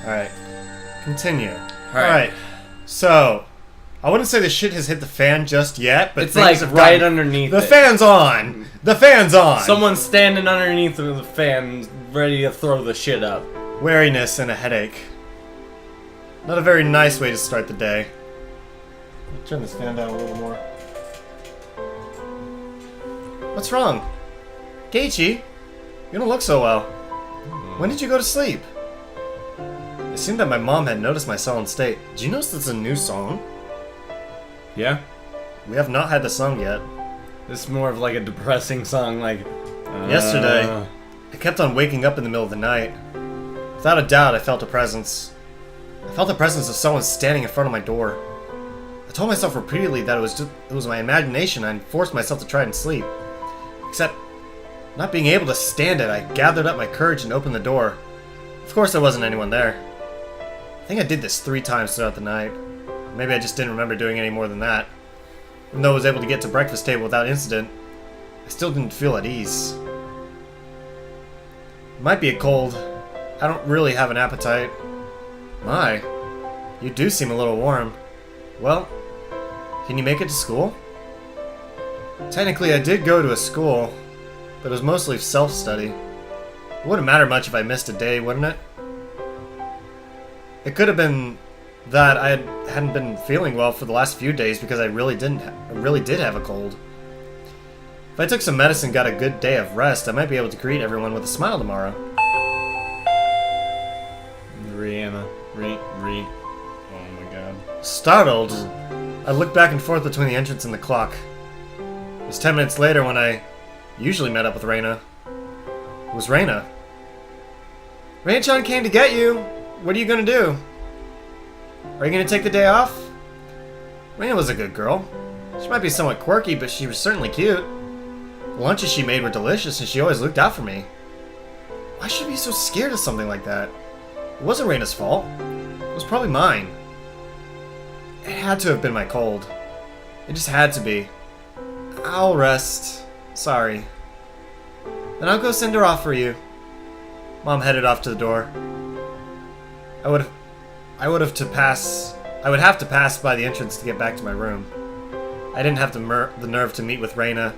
Alright. Continue. Alright. So, I wouldn't say the shit has hit the fan just yet, but it's like right underneath the fan's on! The fan's on! Someone's standing underneath the fan, ready to throw the shit up. Weariness and a headache. Not a very nice way to start the day. I'll turn this fan down a little more. What's wrong? Keiichi, you don't look so well. When did you go to sleep? It seemed that my mom had noticed my sullen state. Did you notice it's a new song? Yeah? We have not had the song yet. This is more of like a depressing song, like... Yesterday, I kept on waking up in the middle of the night. Without a doubt, I felt a presence. I felt the presence of someone standing in front of my door. I told myself repeatedly that it was my imagination, and forced myself to try and sleep. Except, not being able to stand it, I gathered up my courage and opened the door. Of course there wasn't anyone there. I think I did this 3 times throughout the night. Maybe I just didn't remember doing any more than that. Even though I was able to get to breakfast table without incident, I still didn't feel at ease. It might be a cold. I don't really have an appetite. My, you do seem a little warm. Well, can you make it to school? Technically, I did go to a school, but it was mostly self-study. It wouldn't matter much if I missed a day, wouldn't it? It could have been that I hadn't been feeling well for the last few days because I really did have a cold. If I took some medicine and got a good day of rest, I might be able to greet everyone with a smile tomorrow. Rihanna. Oh my god. Startled, I looked back and forth between the entrance and the clock. It was 10 minutes later when I usually met up with Reina. It was Reina. Reina-chan came to get you. What are you gonna do? Are you gonna take the day off? Reina was a good girl. She might be somewhat quirky, but she was certainly cute. The lunches she made were delicious, and she always looked out for me. Why should I be so scared of something like that? It wasn't Reina's fault. It was probably mine. It had to have been my cold. It just had to be. I'll rest. Sorry. Then I'll go send her off for you. Mom headed off to the door. I would have to pass by the entrance to get back to my room. I didn't have the nerve to meet with Reina,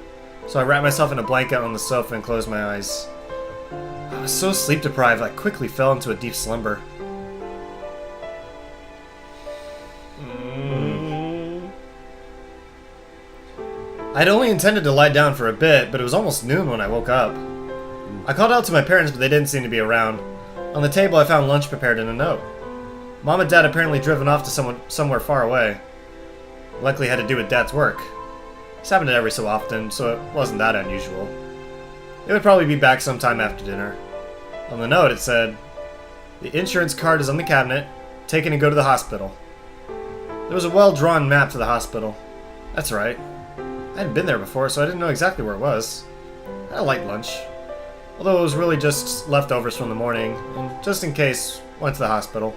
so I wrapped myself in a blanket on the sofa and closed my eyes. I was so sleep deprived I quickly fell into a deep slumber. I'd only intended to lie down for a bit, but it was almost noon when I woke up. I called out to my parents, but they didn't seem to be around. On the table I found lunch prepared in a note. Mom and Dad apparently driven off to somewhere far away. Likely had to do with Dad's work. This happened every so often, so it wasn't that unusual. They would probably be back sometime after dinner. On the note it said, "The insurance card is on the cabinet. Take it and go to the hospital." There was a well-drawn map to the hospital. That's right. I hadn't been there before, so I didn't know exactly where it was. I had a light lunch. Although it was really just leftovers from the morning, and just in case, went to the hospital.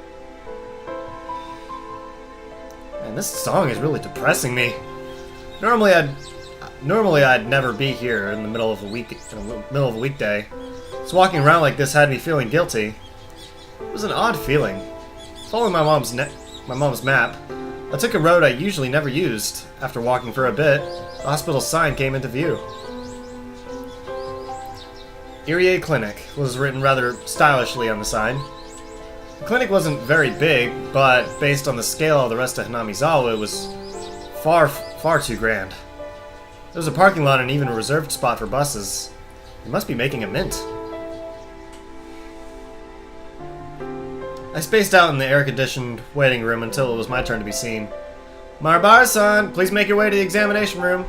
Man, this song is really depressing me. Normally I'd never be here in the middle of a weekday. So walking around like this had me feeling guilty. It was an odd feeling. Following my mom's map, I took a road I usually never used. After walking for a bit, the hospital sign came into view. Irie Clinic was written rather stylishly on the sign. The clinic wasn't very big, but based on the scale of the rest of Hanamizawa, it was far too grand. There was a parking lot and even a reserved spot for buses. They must be making a mint. I spaced out in the air-conditioned waiting room until it was my turn to be seen. Marabara-san, please make your way to the examination room.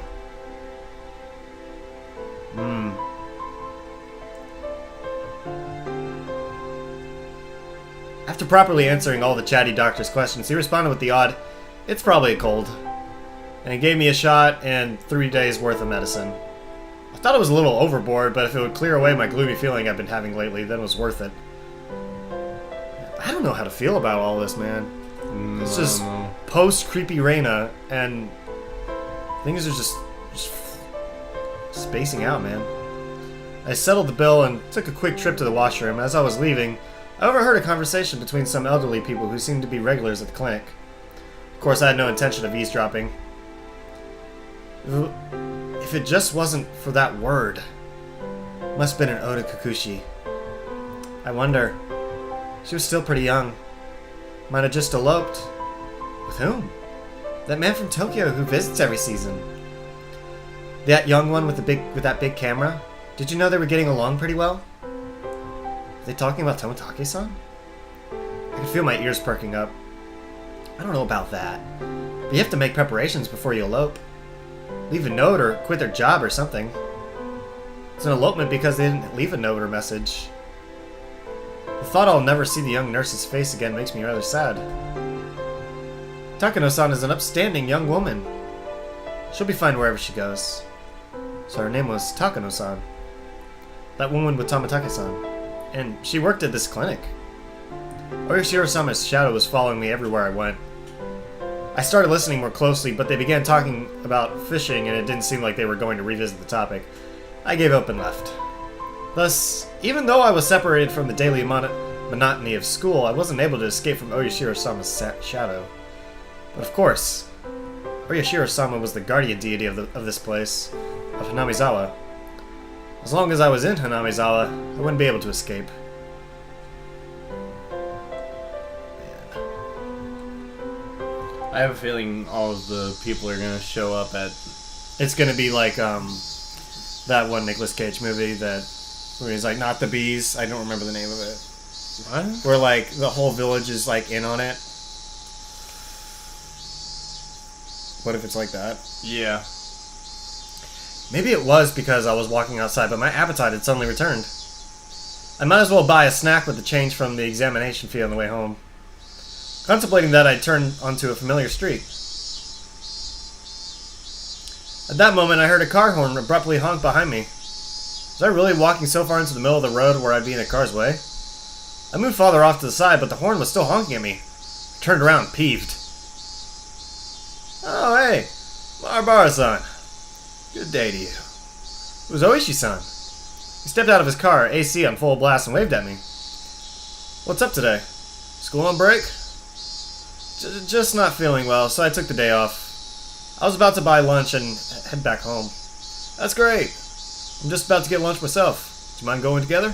After properly answering all the chatty doctor's questions, he responded with the odd, "It's probably a cold." And he gave me a shot and 3 days worth of medicine. I thought it was a little overboard, but if it would clear away my gloomy feeling I've been having lately, then it was worth it. I don't know how to feel about all this, man. It's just post-creepy Reina, and things are just spacing out, man. I settled the bill and took a quick trip to the washroom. As I was leaving, I overheard a conversation between some elderly people who seemed to be regulars at the clinic. Of course, I had no intention of eavesdropping. If it just wasn't for that word. Must have been an ode to Kikuchi. I wonder. She was still pretty young. Might have just eloped. With whom? That man from Tokyo who visits every season. That young one with that big camera? Did you know they were getting along pretty well? Are they talking about Tomitake-san? I can feel my ears perking up. I don't know about that. But you have to make preparations before you elope. Leave a note or quit their job or something. It's an elopement because they didn't leave a note or message. The thought I'll never see the young nurse's face again makes me rather sad. Takano-san is an upstanding young woman. She'll be fine wherever she goes. So her name was Takano-san. That woman with Tomitake-san. And she worked at this clinic. Oyashiro-sama's shadow was following me everywhere I went. I started listening more closely, but they began talking about fishing and it didn't seem like they were going to revisit the topic. I gave up and left. Thus, even though I was separated from the daily monotony of school, I wasn't able to escape from Oyashiro-sama's shadow. But of course, Oyashiro-sama was the guardian deity of this place, of Hanamizawa. As long as I was in Hanamizawa, I wouldn't be able to escape. I have a feeling all of the people are gonna show up at... It's gonna be like, that one Nicolas Cage movie where he's like, not the bees, I don't remember the name of it. What? Where like, the whole village is like in on it. What if it's like that? Yeah. Maybe it was because I was walking outside, but my appetite had suddenly returned. I might as well buy a snack with the change from the examination fee on the way home. Contemplating that, I turned onto a familiar street. At that moment, I heard a car horn abruptly honk behind me. Was I really walking so far into the middle of the road where I'd be in a car's way? I moved farther off to the side, but the horn was still honking at me. I turned around, peeved. Oh, hey, Marabara-san. Good day to you. It was Oishi-san. He stepped out of his car, AC on full blast, and waved at me. What's up today? School on break? Just not feeling well, so I took the day off. I was about to buy lunch and head back home. That's great. I'm just about to get lunch myself. Do you mind going together?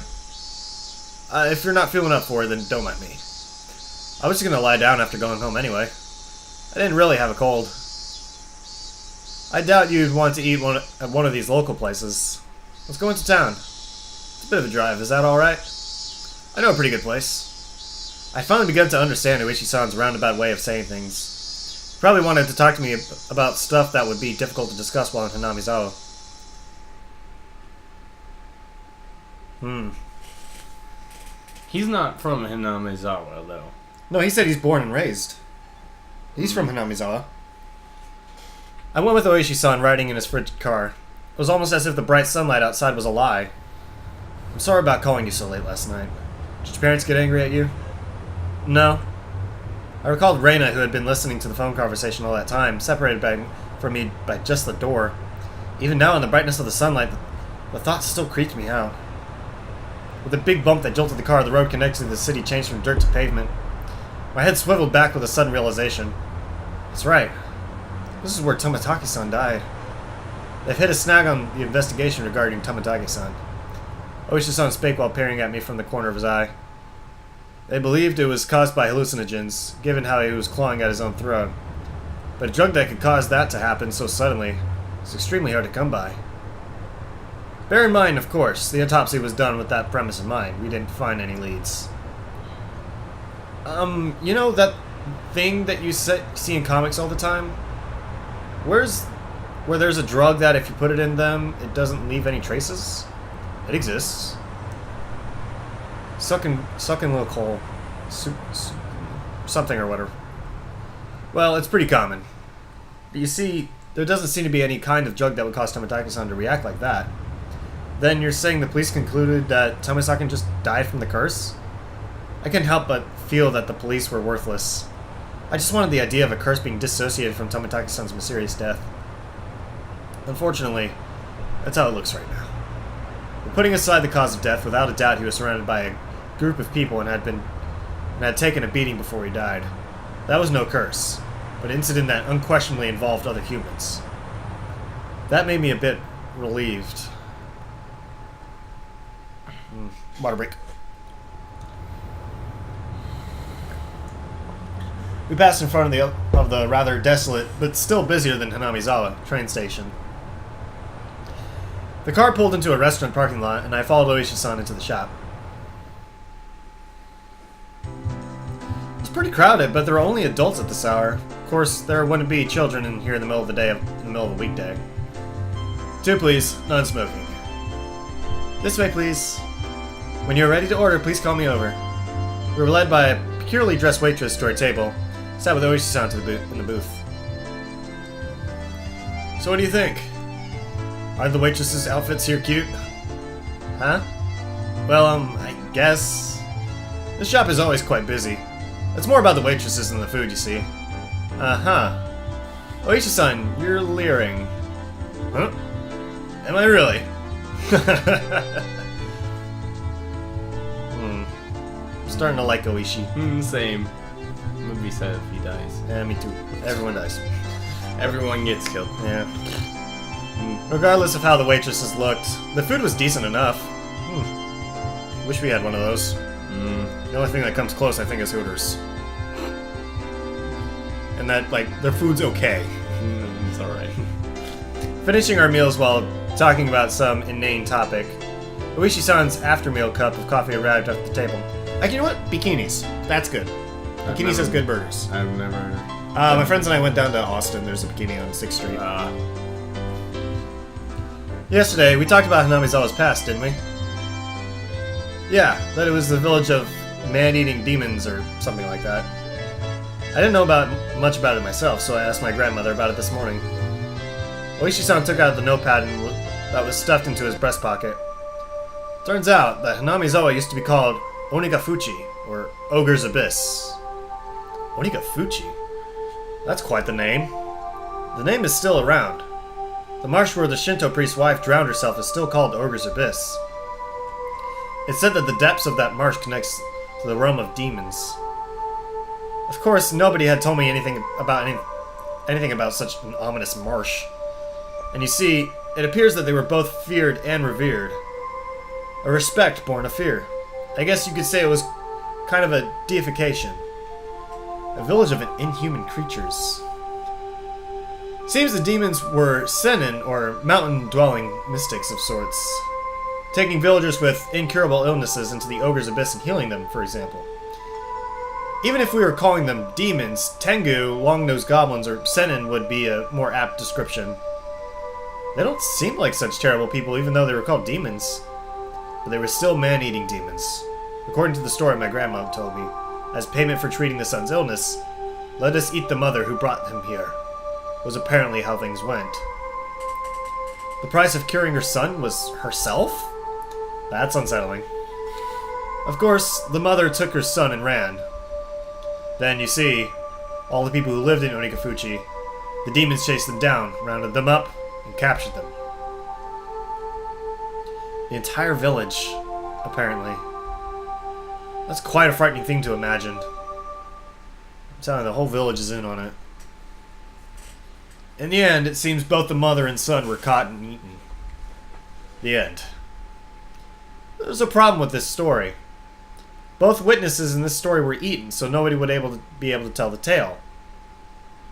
If you're not feeling up for it, then don't mind me. I was just going to lie down after going home anyway. I didn't really have a cold. I doubt you'd want to eat at one of these local places. Let's go into town. It's a bit of a drive, is that alright? I know a pretty good place. I finally begun to understand Oishi-san's roundabout way of saying things. He probably wanted to talk to me about stuff that would be difficult to discuss while in Hanamizawa. He's not from Hanamizawa, though. No, he said he's born and raised. He's from Hanamizawa. I went with Oishi-san riding in his frigid car. It was almost as if the bright sunlight outside was a lie. I'm sorry about calling you so late last night. Did your parents get angry at you? No. I recalled Reina, who had been listening to the phone conversation all that time, separated from me by just the door. Even now, in the brightness of the sunlight, the thought still creeped me out. With a big bump that jolted the car, the road connected to the city changed from dirt to pavement. My head swiveled back with a sudden realization. That's right. This is where Tomitake-san died. They've hit a snag on the investigation regarding Tomitake-san. Oishi-san spake while peering at me from the corner of his eye. They believed it was caused by hallucinogens, given how he was clawing at his own throat. But a drug that could cause that to happen so suddenly is extremely hard to come by. Bear in mind, of course, the autopsy was done with that premise in mind. We didn't find any leads. You know that thing that you see in comics all the time? Where there's a drug that if you put it in them, it doesn't leave any traces? It exists. Sucking little coal. Something or whatever. Well, it's pretty common. But you see, there doesn't seem to be any kind of drug that would cause Tomitake-san to react like that. Then you're saying the police concluded that Tomitake just died from the curse? I couldn't help but feel that the police were worthless. I just wanted the idea of a curse being dissociated from Tomitake-san's mysterious death. Unfortunately, that's how it looks right now. But putting aside the cause of death, without a doubt he was surrounded by a group of people and had taken a beating before he died. That was no curse, but an incident that unquestionably involved other humans. That made me a bit relieved. Water break. We passed in front of the rather desolate, but still busier than Hanamizawa, train station. The car pulled into a restaurant parking lot, and I followed Oishi-san into the shop. It was pretty crowded, but there were only adults at this hour. Of course, there wouldn't be children in here in the middle of the day, in the middle of a weekday. 2, please. Non-smoking. This way, please. When you're ready to order, please call me over. We were led by a peculiarly dressed waitress to our table. Sat with Oishi-san in the booth. So what do you think? Are the waitresses' outfits here cute? Huh? Well, I guess. This shop is always quite busy. It's more about the waitresses than the food, you see. Uh-huh. Oishi-san, you're leering. Huh? Am I really? I'm starting to like Oishi. Same. I'm gonna be sad if he dies. Yeah, me too. Everyone dies. Everyone gets killed. Yeah. Regardless of how the waitresses looked, the food was decent enough. Wish we had one of those. The only thing that comes close, I think, is Hooters. And that, like, their food's okay. It's alright. Finishing our meals while talking about some inane topic, Oishi-san's after-meal cup of coffee arrived at the table. Like, you know what? Bikinis. That's good. Bikinis has good burgers. I've never... My friends and I went down to Austin. There's a Bikini on 6th Street. Yesterday, we talked about Hanamizawa's past, didn't we? Yeah, that it was the village of man-eating demons or something like that. I didn't know much about it myself, so I asked my grandmother about it this morning. Oishi-san took out the notepad that was stuffed into his breast pocket. Turns out that Hanamizawa used to be called Onigafuchi, or Ogre's Abyss. Onigafuchi? That's quite the name. The name is still around. The marsh where the Shinto priest's wife drowned herself is still called Ogre's Abyss. It's said that the depths of that marsh connects to the realm of demons. Of course, nobody had told me anything about such an ominous marsh. And you see, it appears that they were both feared and revered. A respect born of fear. I guess you could say it was kind of a deification. A village of inhuman creatures. Seems the demons were senin, or mountain-dwelling mystics of sorts. Taking villagers with incurable illnesses into the Ogre's Abyss and healing them, for example. Even if we were calling them demons, Tengu, long-nosed goblins, or senin would be a more apt description. They don't seem like such terrible people, even though they were called demons. But they were still man-eating demons. According to the story my grandma told me, as payment for treating the son's illness, let us eat the mother who brought him here, was apparently how things went. The price of curing her son was herself? That's unsettling. Of course, the mother took her son and ran. Then, you see, all the people who lived in Onigafuchi, the demons chased them down, rounded them up, and captured them. The entire village, apparently. That's quite a frightening thing to imagine. I'm telling you, the whole village is in on it. In the end, it seems both the mother and son were caught and eaten. The end. There's a problem with this story. Both witnesses in this story were eaten, so nobody would be able to tell the tale.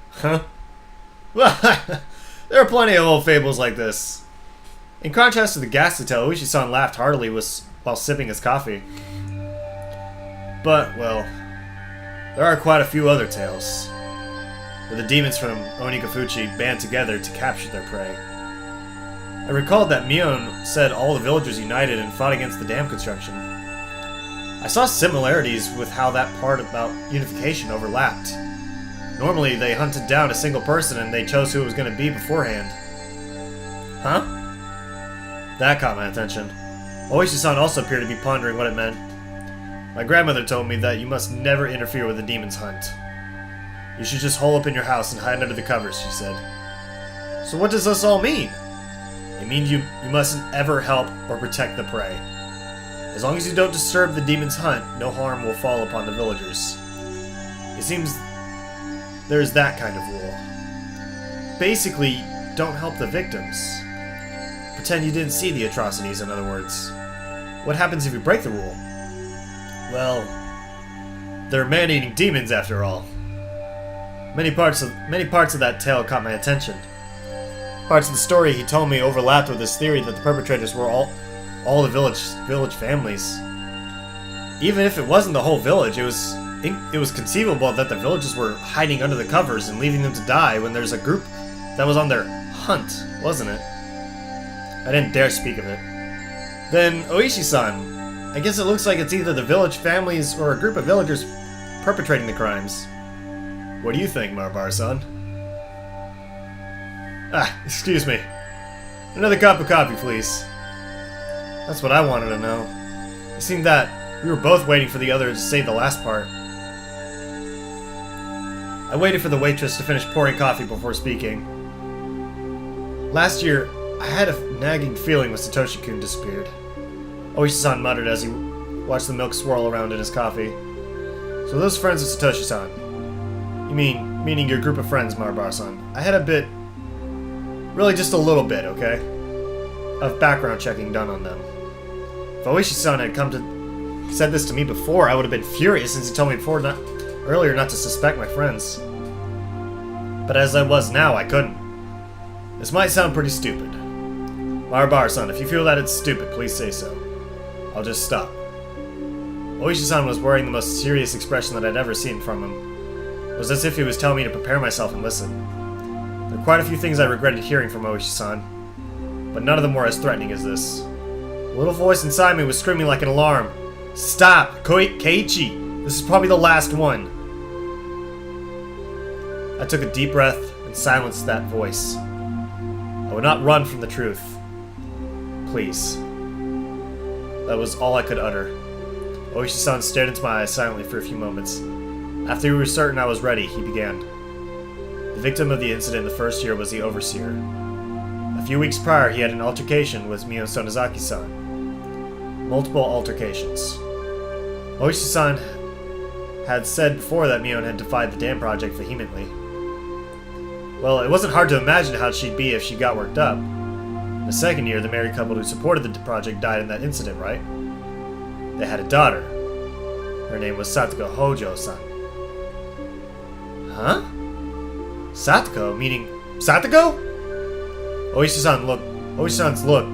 Huh? Well, there are plenty of old fables like this. In contrast to the ghastly tale, Oishi-san laughed heartily while sipping his coffee. But, well, there are quite a few other tales, where the demons from Onigafuchi band together to capture their prey. I recalled that Mion said all the villagers united and fought against the dam construction. I saw similarities with how that part about unification overlapped. Normally, they hunted down a single person and they chose who it was going to be beforehand. Huh? That caught my attention. Oishi-san also appeared to be pondering what it meant. My grandmother told me that you must never interfere with the demon's hunt. You should just hole up in your house and hide under the covers, she said. So what does this all mean? It means you mustn't ever help or protect the prey. As long as you don't disturb the demon's hunt, no harm will fall upon the villagers. It seems there's that kind of rule. Basically, don't help the victims. Pretend you didn't see the atrocities, in other words. What happens if you break the rule? Well, they're man-eating demons after all. Many parts of that tale caught my attention. Parts of the story he told me overlapped with his theory that the perpetrators were all the village families. Even if it wasn't the whole village, it was conceivable that the villagers were hiding under the covers and leaving them to die when there's a group that was on their hunt, wasn't it? I didn't dare speak of it. Then, Oishi-san, I guess it looks like it's either the village families or a group of villagers perpetrating the crimes. What do you think, Marbar-san? Excuse me. Another cup of coffee, please. That's what I wanted to know. It seemed that we were both waiting for the other to say the last part. I waited for the waitress to finish pouring coffee before speaking. Last year, I had a nagging feeling when Satoshi-kun disappeared. Oishi-san muttered as he watched the milk swirl around in his coffee. So those friends of Satoshi-san. You meaning your group of friends, Marbar-san. I had a bit, really just a little bit, okay, of background checking done on them. If Oishi-san had said this to me before, I would have been furious since he told me earlier not to suspect my friends. But as I was now, I couldn't. This might sound pretty stupid. Marbar-san, if you feel that it's stupid, please say so. I'll just stop. Oishi-san was wearing the most serious expression that I'd ever seen from him. It was as if he was telling me to prepare myself and listen. There are quite a few things I regretted hearing from Oishi-san, but none of them were as threatening as this. A little voice inside me was screaming like an alarm. Stop! Keiichi! This is probably the last one. I took a deep breath and silenced that voice. I would not run from the truth. Please. That was all I could utter. Oishi-san stared into my eyes silently for a few moments. After we were certain I was ready, he began. The victim of the incident in the first year was the overseer. A few weeks prior, he had an altercation with Mio Sonozaki-san. Multiple altercations. Oishi-san had said before that Mion had defied the dam project vehemently. Well, it wasn't hard to imagine how she'd be if she got worked up. In the second year, the married couple who supported the project died in that incident, right? They had a daughter. Her name was Satoko Hojo-san. Huh? Satoko? Meaning Satoko? Oishi-san's look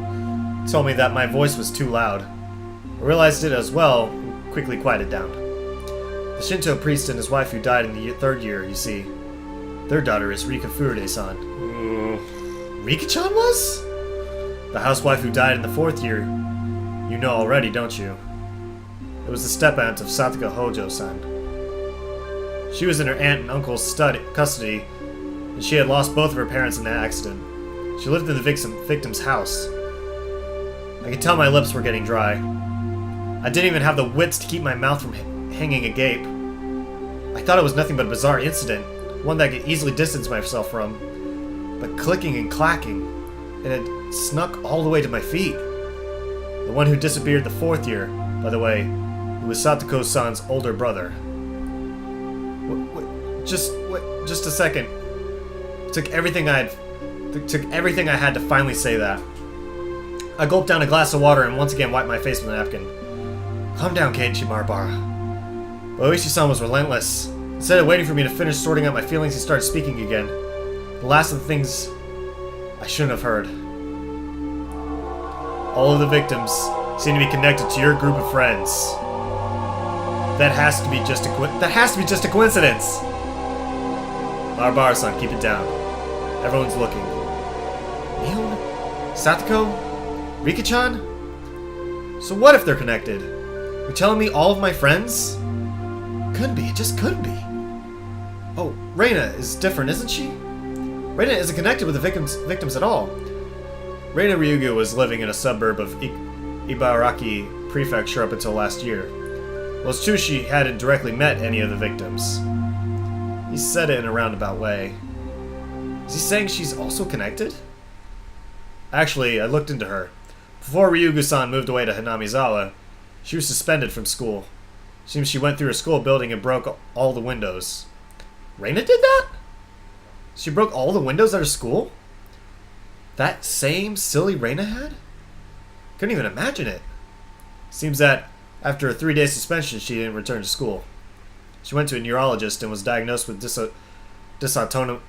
told me that my voice was too loud. I realized it as well and quickly quieted down. The Shinto priest and his wife who died in the third year, you see. Their daughter is Rika Furude-san. Rika-chan was? The housewife who died in the fourth year, you know already, don't you? It was the step-aunt of Satoko Hojo-san. She was in her aunt and uncle's custody, and she had lost both of her parents in that accident. She lived in the victim's house. I could tell my lips were getting dry. I didn't even have the wits to keep my mouth from hanging agape. I thought it was nothing but a bizarre incident, one that I could easily distance myself from. But clicking and clacking, it had snuck all the way to my feet. The one who disappeared the fourth year, by the way, who was Satoko-san's older brother. Just a second. It took everything I had to finally say that. I gulped down a glass of water and once again wiped my face with a napkin. Calm down, Keiichi Marabara. But Oishi-san was relentless. Instead of waiting for me to finish sorting out my feelings, he started speaking again. The last of the things I shouldn't have heard. All of the victims seem to be connected to your group of friends. That has to be just a coincidence. Marabara-san, keep it down. Everyone's looking. Mion? Satoko? Rika-chan? So what if they're connected? You're telling me all of my friends? Couldn't be, it just couldn't be. Oh, Reina is different, isn't she? Reina isn't connected with the victims at all. Reina Ryugu was living in a suburb of Ibaraki Prefecture up until last year. Well, it's true she hadn't directly met any of the victims. He said it in a roundabout way. Is he saying she's also connected? Actually, I looked into her. Before Ryugu-san moved away to Hanamizawa, She was suspended from school. Seems she went through a school building and broke all the windows. Reina did that? She broke all the windows at her school? That same silly Reina had? Couldn't even imagine it. Seems that after a 3-day suspension, she didn't return to school. She went to a neurologist and was diagnosed with dysautonomia.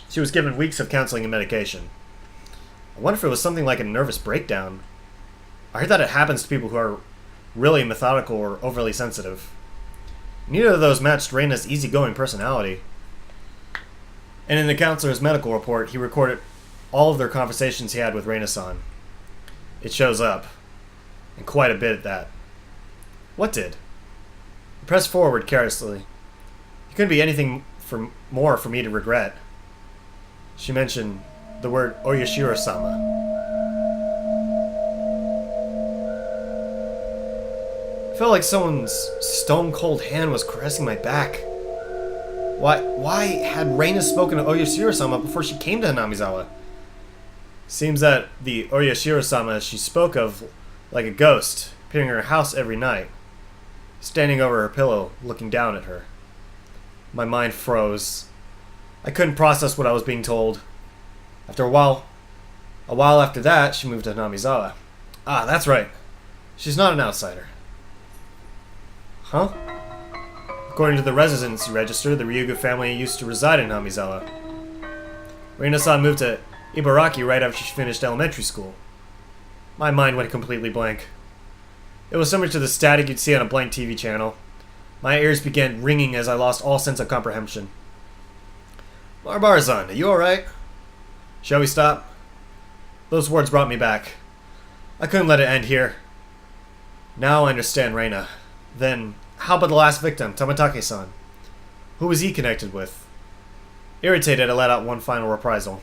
She was given weeks of counseling and medication. I wonder if it was something like a nervous breakdown. I heard that it happens to people who are really methodical or overly sensitive. Neither of those matched Reina's easygoing personality. And in the counselor's medical report, he recorded all of their conversations he had with Reina-san. It shows up. And quite a bit at that. What did? He pressed forward carelessly. It couldn't be anything more for me to regret. She mentioned the word Oyashiro-sama. I felt like someone's stone-cold hand was caressing my back. Why had Reina spoken to Oyashiro-sama before she came to Hanamizawa? Seems that the Oyashiro-sama she spoke of like a ghost, appearing in her house every night, standing over her pillow, looking down at her. My mind froze. I couldn't process what I was being told. After a while after that, she moved to Hanamizawa. Ah, that's right. She's not an outsider. Huh? According to the residency register, the Ryuga family used to reside in Hanamizawa. Reina-san moved to Ibaraki right after she finished elementary school. My mind went completely blank. It was similar to the static you'd see on a blank TV channel. My ears began ringing as I lost all sense of comprehension. Marbar-san, are you alright? Shall we stop? Those words brought me back. I couldn't let it end here. Now I understand Reina. Then, how about the last victim, Tamatake-san? Who was he connected with? Irritated, I let out one final reprisal.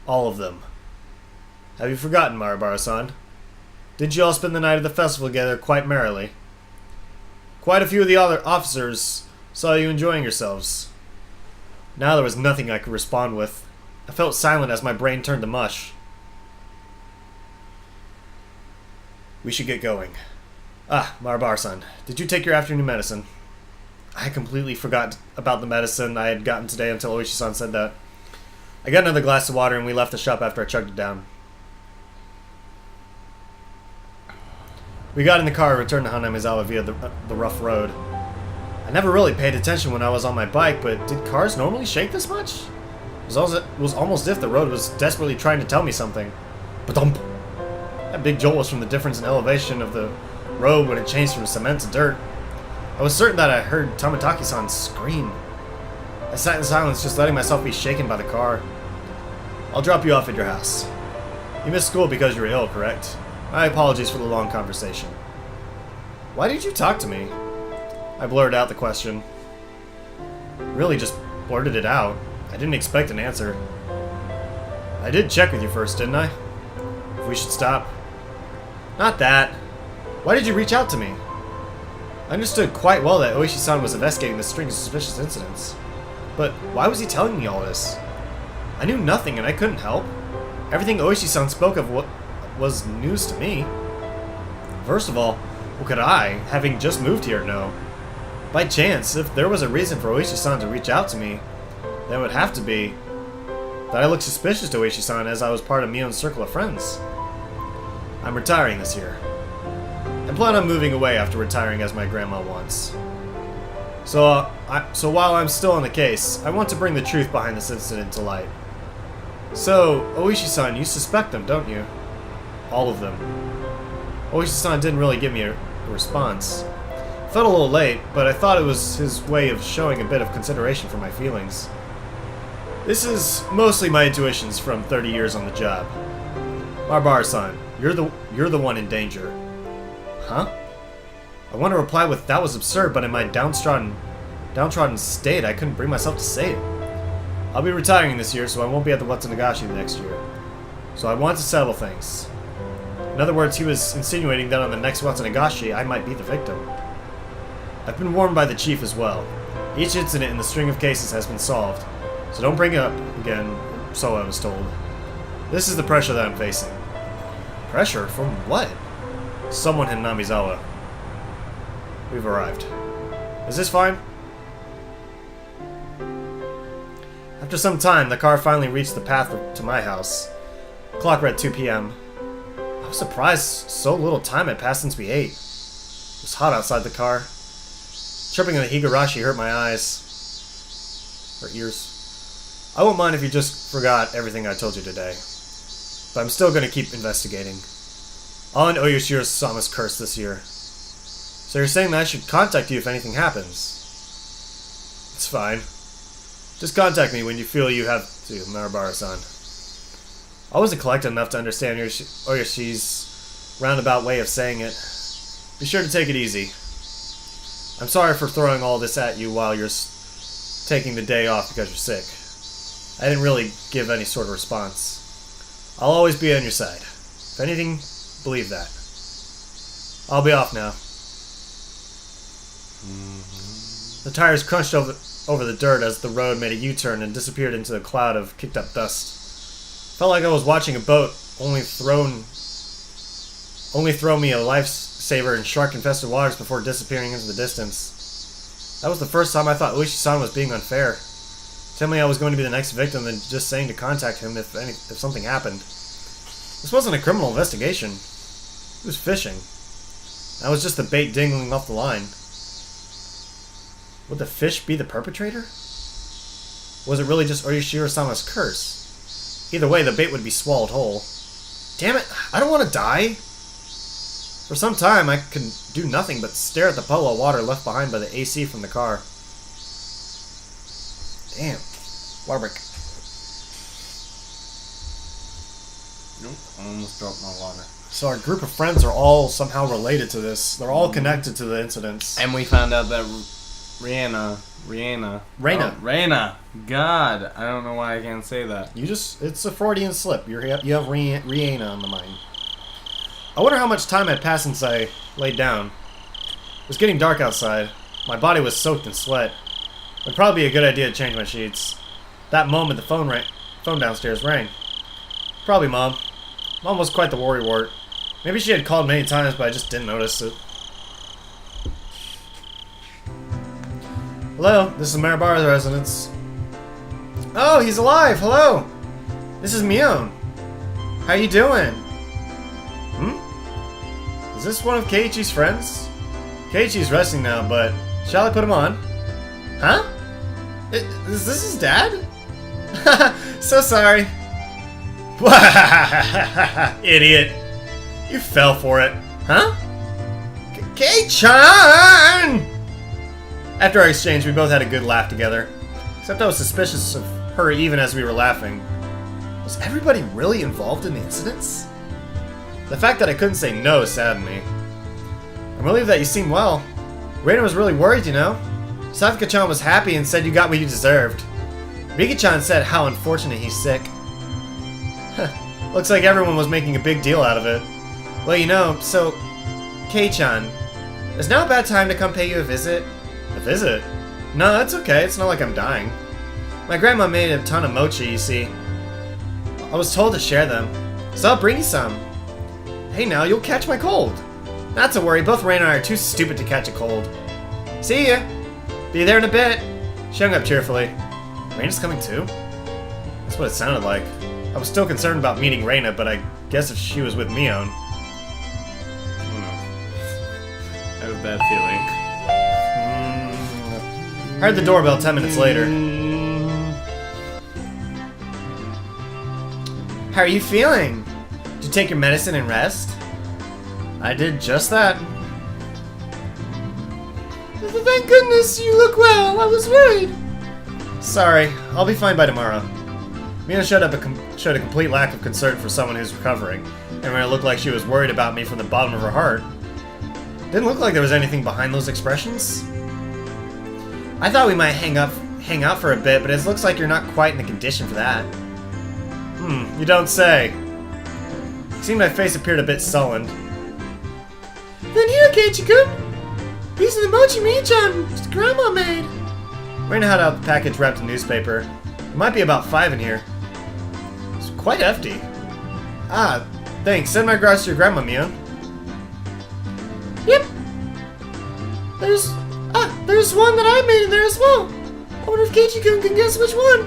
All of them. Have you forgotten, Marabara-san? Didn't you all spend the night of the festival together quite merrily? Quite a few of the other officers saw you enjoying yourselves. Now there was nothing I could respond with. I felt silent as my brain turned to mush. We should get going. Ah, Marabar-san, did you take your afternoon medicine? I completely forgot about the medicine I had gotten today until Oishi-san said that. I got another glass of water and we left the shop after I chugged it down. We got in the car and returned to Hanamizawa via the rough road. I never really paid attention when I was on my bike, but did cars normally shake this much? It was almost as if the road was desperately trying to tell me something. Ba-dump! That big jolt was from the difference in elevation of the road when it changed from cement to dirt. I was certain that I heard Tamataki-san scream. I sat in silence, just letting myself be shaken by the car. I'll drop you off at your house. You missed school because you were ill, correct? My apologies for the long conversation. Why did you talk to me? I blurted out the question. Really just blurted it out. I didn't expect an answer. I did check with you first, didn't I? If we should stop. Not that. Why did you reach out to me? I understood quite well that Oishi-san was investigating the string of suspicious incidents. But why was he telling me all this? I knew nothing and I couldn't help. Everything Oishi-san spoke of was news to me. First of all, what could I, having just moved here, know? By chance, if there was a reason for Oishi-san to reach out to me, then it would have to be that I looked suspicious to Oishi-san as I was part of Mion's circle of friends. I'm retiring this year. I plan on moving away after retiring as my grandma wants. So while I'm still on the case, I want to bring the truth behind this incident to light. So, Oishi-san, you suspect them, don't you? All of them. Oishi-san didn't really give me a response. It felt a little late, but I thought it was his way of showing a bit of consideration for my feelings. This is mostly my intuitions from 30 years on the job. Marbar-san, you're the one in danger. Huh? I want to reply with, that was absurd, but in my downtrodden state, I couldn't bring myself to say it. I'll be retiring this year, so I won't be at the Watsunagashi next year. So I want to settle things. In other words, he was insinuating that on the next Watsunagashi, I might be the victim. I've been warned by the chief as well. Each incident in the string of cases has been solved, so don't bring it up again, so I was told. This is the pressure that I'm facing. Pressure? From what? Someone in Namizawa. We've arrived. Is this fine? After some time, the car finally reached the path to my house. The clock read 2 p.m. I was surprised so little time had passed since we ate. It was hot outside the car. Chirping of the Higurashi hurt my eyes. Or ears. I won't mind if you just forgot everything I told you today. But I'm still going to keep investigating. I'll end Oyashiro-sama's curse this year. So you're saying that I should contact you if anything happens? It's fine. Just contact me when you feel you have to, Marabara-san. I wasn't collected enough to understand Oyashi's roundabout way of saying it. Be sure to take it easy. I'm sorry for throwing all this at you while you're taking the day off because you're sick. I didn't really give any sort of response. I'll always be on your side. If anything, believe that. I'll be off now. The tires crunched over the dirt as the road made a U-turn and disappeared into a cloud of kicked-up dust. Felt like I was watching a boat only throw me a lifesaver in shark-infested waters before disappearing into the distance. That was the first time I thought Uishi-san was being unfair. Telling me I was going to be the next victim and just saying to contact him if something happened. This wasn't a criminal investigation. It was fishing. I was just the bait dangling off the line. Would the fish be the perpetrator? Was it really just Oyashiro-sama's curse? Either way, the bait would be swallowed whole. Damn it, I don't want to die! For some time, I could do nothing but stare at the puddle of water left behind by the AC from the car. Damn. Water break. Nope, I almost dropped my water. So our group of friends are all somehow related to this. They're all connected to the incidents. And we found out that Reina. God, I don't know why I can't say that. It's a Freudian slip. You have Rihanna on the mind. I wonder how much time had passed since I laid down. It was getting dark outside. My body was soaked in sweat. It'd probably be a good idea to change my sheets. That moment, the phone downstairs rang. Probably Mom. Mom was quite the worrywart. Maybe she had called many times, but I just didn't notice it. Hello, this is Marabara's residence. Oh, he's alive! Hello! This is Mion. How you doing? Is this one of Keiichi's friends? Keiichi's resting now, but shall I put him on? Huh? Is this his dad? So sorry. Idiot. You fell for it. Huh? Kei-chan! After our exchange, we both had a good laugh together. Except I was suspicious of her even as we were laughing. Was everybody really involved in the incidents? The fact that I couldn't say no saddened me. I'm relieved that you seem well. Reina was really worried, you know. Sasuke-chan was happy and said you got what you deserved. Miki-chan said how unfortunate he's sick. Looks like everyone was making a big deal out of it. Well, you know, so... Kei-chan, is now a bad time to come pay you a visit? A visit? No, that's okay. It's not like I'm dying. My grandma made a ton of mochi, you see. I was told to share them, so I'll bring you some. Hey now, you'll catch my cold. Not to worry, both Reina and I are too stupid to catch a cold. See ya! Be there in a bit. She hung up cheerfully. Reina's coming too? That's what it sounded like. I was still concerned about meeting Reina, but I guess if she was with Mion... I have a bad feeling. Heard the doorbell 10 minutes later. How are you feeling? Did you take your medicine and rest? I did just that. Thank goodness you look well. I was worried. Sorry, I'll be fine by tomorrow. Mina showed a complete lack of concern for someone who's recovering, and Mina looked like she was worried about me from the bottom of her heart. Didn't look like there was anything behind those expressions. I thought we might hang out for a bit, but it looks like you're not quite in the condition for that. You don't say. It seemed my face appeared a bit sullen. Then here, Keiichi-kun! These are the mochi Mii-chan's grandma made! Reina had out the package wrapped in newspaper. There might be about 5 in here. It's quite hefty. Ah, Thanks. Send my regards to your grandma, Mion. Yep. There's one that I made in there as well. I wonder if Keiichi-kun can guess which one.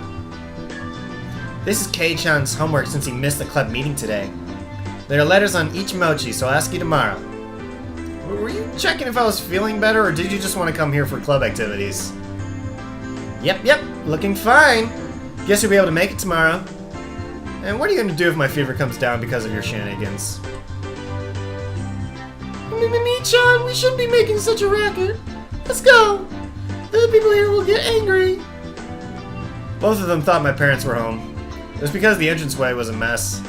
This is Kei-chan's homework since he missed the club meeting today. There are letters on each mochi, so I'll ask you tomorrow. Were you checking if I was feeling better, or did you just want to come here for club activities? Yep, looking fine. Guess you'll be able to make it tomorrow. And what are you going to do if my fever comes down because of your shenanigans? Me-chan, we shouldn't be making such a racket. Let's go. The other people here will get angry. Both of them thought my parents were home. It was because the entranceway was a mess.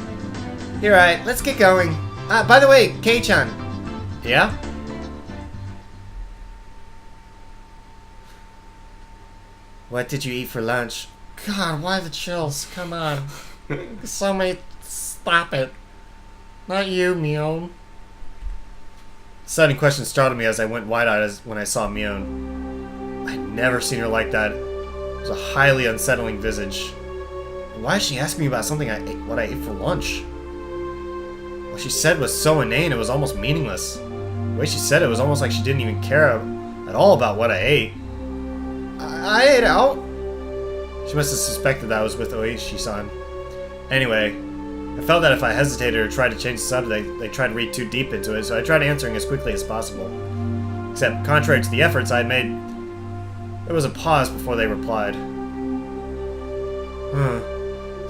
You're right, let's get going. By the way, Kei-chan. Yeah? What did you eat for lunch? God, why the chills? Come on. Somebody stop it. Not you, Mion. Sudden question startled me as I went wide-eyed when I saw Mion. I'd never seen her like that. It was a highly unsettling visage. Why is she asking me about something what I ate for lunch? What she said was so inane, it was almost meaningless. The way she said it was almost like she didn't even care at all about what I ate. I ate out. She must have suspected that I was with Oishi-san. Anyway, I felt that if I hesitated or tried to change the subject, they tried to read too deep into it, so I tried answering as quickly as possible. Except, contrary to the efforts I had made, there was a pause before they replied.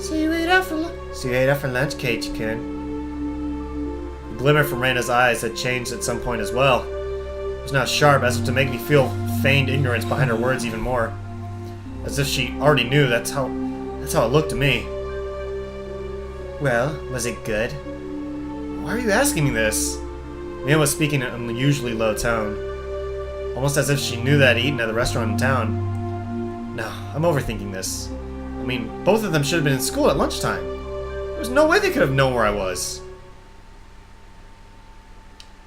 So you ate out for lunch, Keiichi-kun? The glimmer from Reina's eyes had changed at some point as well. It was now sharp, as if to make me feel feigned ignorance behind her words even more. As if she already knew. That's how it looked to me. Well, was it good? Why are you asking me this? Mia was speaking in an unusually low tone. Almost as if she knew that I'd eaten at the restaurant in town. No, I'm overthinking this. I mean, both of them should have been in school at lunchtime. There's no way they could have known where I was.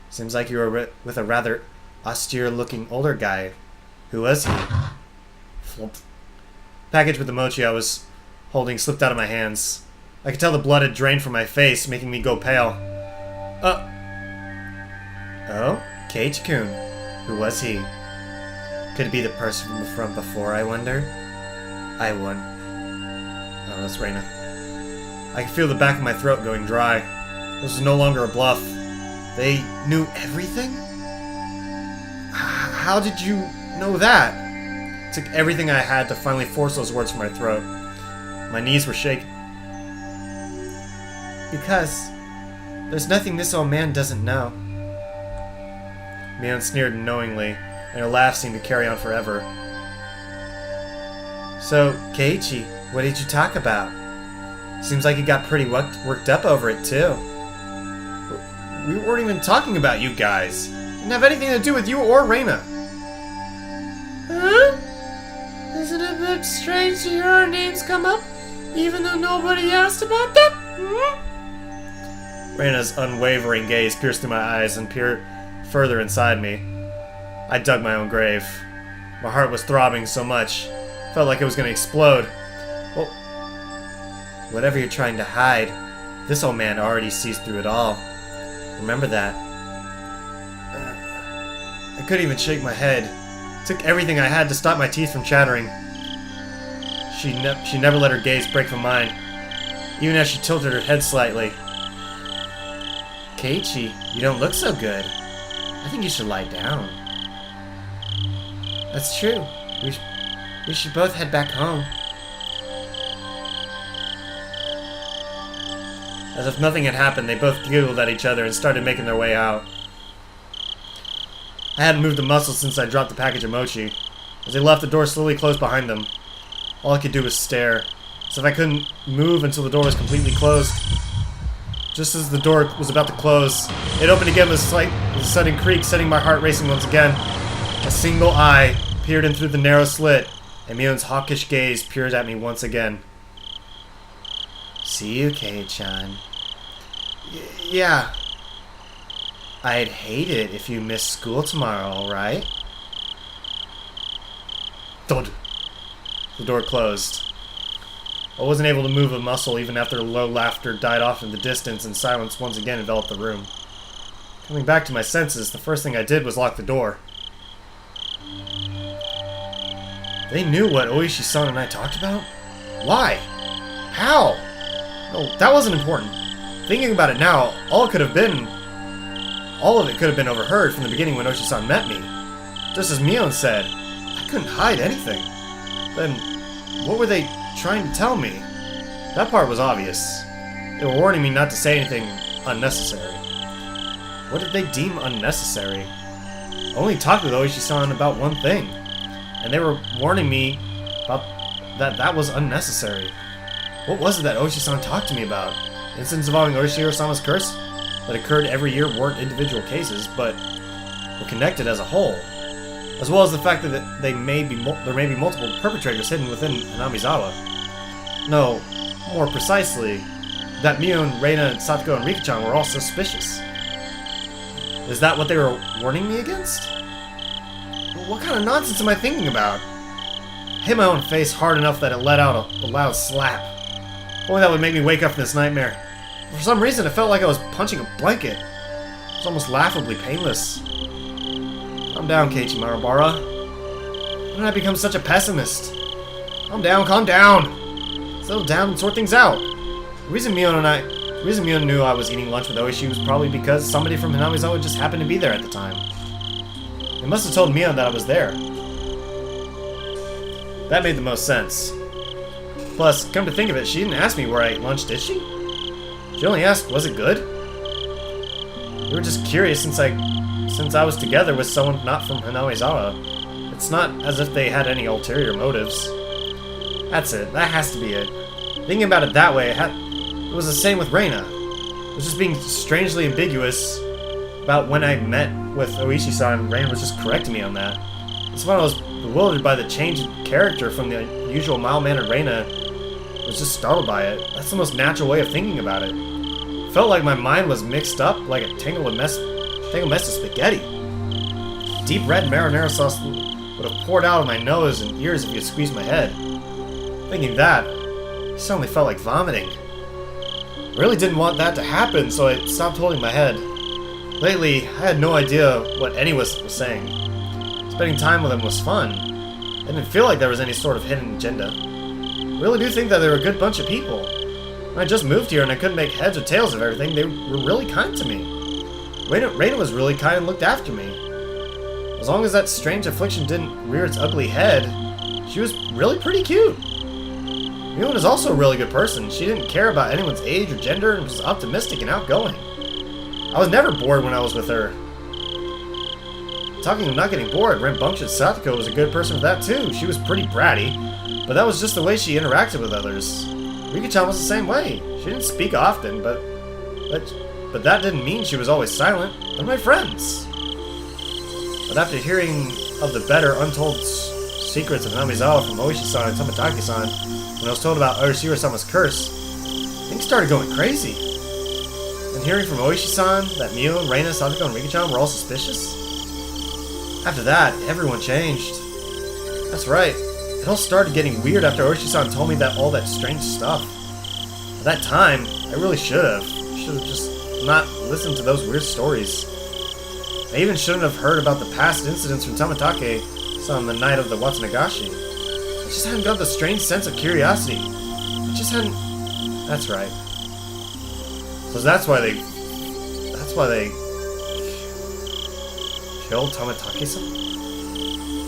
Seems like you were with a rather austere-looking older guy. Who was he? Flop. Package with the mochi I was holding slipped out of my hands. I could tell the blood had drained from my face, making me go pale. Oh? Keiichi-kun. Who was he? Could it be the person from before, I wonder? I won. Oh, that's Reina. I could feel the back of my throat going dry. This was no longer a bluff. They knew everything? How did you know that? It took everything I had to finally force those words from my throat. My knees were shaking. Because there's nothing this old man doesn't know. Mion sneered knowingly, and her laugh seemed to carry on forever. So, Keiichi, what did you talk about? Seems like you got pretty worked up over it, too. We weren't even talking about you guys. It didn't have anything to do with you or Reina. Huh? Isn't it a bit strange to hear our names come up, even though nobody asked about that? Reina's unwavering gaze pierced through my eyes and peered further inside me. I dug my own grave. My heart was throbbing so much. Felt like it was going to explode. Well, whatever you're trying to hide, this old man already sees through it all. Remember that. I couldn't even shake my head. It took everything I had to stop my teeth from chattering. She never let her gaze break from mine, even as she tilted her head slightly. Keiichi, you don't look so good. I think you should lie down. That's true. We should both head back home. As if nothing had happened, they both giggled at each other and started making their way out. I hadn't moved a muscle since I dropped the package of mochi. As they left, the door slowly closed behind them. All I could do was stare, as if I couldn't move until the door was completely closed. Just as the door was about to close, it opened again with a sudden creak, setting my heart racing once again. A single eye peered in through the narrow slit, and Mion's hawkish gaze peered at me once again. See you, Kei-chan. Yeah. I'd hate it if you missed school tomorrow, alright? Thud. The door closed. I wasn't able to move a muscle even after the low laughter died off in the distance and silence once again enveloped the room. Coming back to my senses, the first thing I did was lock the door. They knew what Oishi-san and I talked about? Why? How? No, that wasn't important. Thinking about it now, all of it could have been overheard from the beginning when Oishi-san met me. Just as Mion said, I couldn't hide anything. Then, what were they trying to tell me? That part was obvious. They were warning me not to say anything unnecessary. What did they deem unnecessary? I only talked with Oishi-san about one thing, and they were warning me about that was unnecessary. What was it that Oishi-san talked to me about? Incidents involving Oshiro-sama's curse that occurred every year weren't individual cases, but were connected as a whole, as well as the fact that there may be multiple perpetrators hidden within Hanamizawa. No, more precisely, that Mion, Reina, Satoko, and Rika-chan were all suspicious. Is that what they were warning me against? What kind of nonsense am I thinking about? I hit my own face hard enough that it let out a loud slap. Only that would make me wake up from this nightmare. For some reason, it felt like I was punching a blanket. It was almost laughably painless. Calm down, Keiichi Marubara. When did I become such a pessimist? Calm down, calm down! Settle down and sort things out. The reason Mion knew I was eating lunch with Oishi was probably because somebody from Hanamizawa just happened to be there at the time. They must have told Mion that I was there. That made the most sense. Plus, come to think of it, she didn't ask me where I ate lunch, did she? She only asked, was it good? We were just curious since I was together with someone not from Hanamizawa. It's not as if they had any ulterior motives. That's it. That has to be it. Thinking about it that way, it was the same with Reina. It was just being strangely ambiguous about when I met with Oishi-san. Reina was just correcting me on that. It's when I was bewildered by the change in character from the usual mild-mannered Reina. I was just startled by it. That's the most natural way of thinking about it. It felt like my mind was mixed up like a tangled mess of spaghetti. Deep red marinara sauce would have poured out of my nose and ears if you had squeezed my head. Thinking that, I suddenly felt like vomiting. I really didn't want that to happen, so I stopped holding my head. Lately, I had no idea what anyone was saying. Spending time with them was fun. I didn't feel like there was any sort of hidden agenda. I really do think that they were a good bunch of people. When I just moved here and I couldn't make heads or tails of everything, they were really kind to me. Reina was really kind and looked after me. As long as that strange affliction didn't rear its ugly head, she was really pretty cute. Mion is also a really good person. She didn't care about anyone's age or gender and was optimistic and outgoing. I was never bored when I was with her. Talking of not getting bored, rambunctious Satoko was a good person for that too. She was pretty bratty, but that was just the way she interacted with others. Rika-chan was the same way. She didn't speak often, but that didn't mean she was always silent. They're my friends. But after hearing of the better untold secrets of Hanamizawa from Oishi-san and Tomitake-san, when I was told about Oshiro-sama's curse, things started going crazy. And hearing from Oishi-san that Mion, Reina, Satoko, and Rika-chan were all suspicious, after that, everyone changed. That's right. It all started getting weird after Oishi-san told me all that strange stuff. At that time, I really should have. Should have just not listened to those weird stories. I even shouldn't have heard about the past incidents from Tomitake-san the night of the Watsunagashi. I just hadn't got the strange sense of curiosity. I just hadn't... That's right. So that's why they killed Tomitake-san?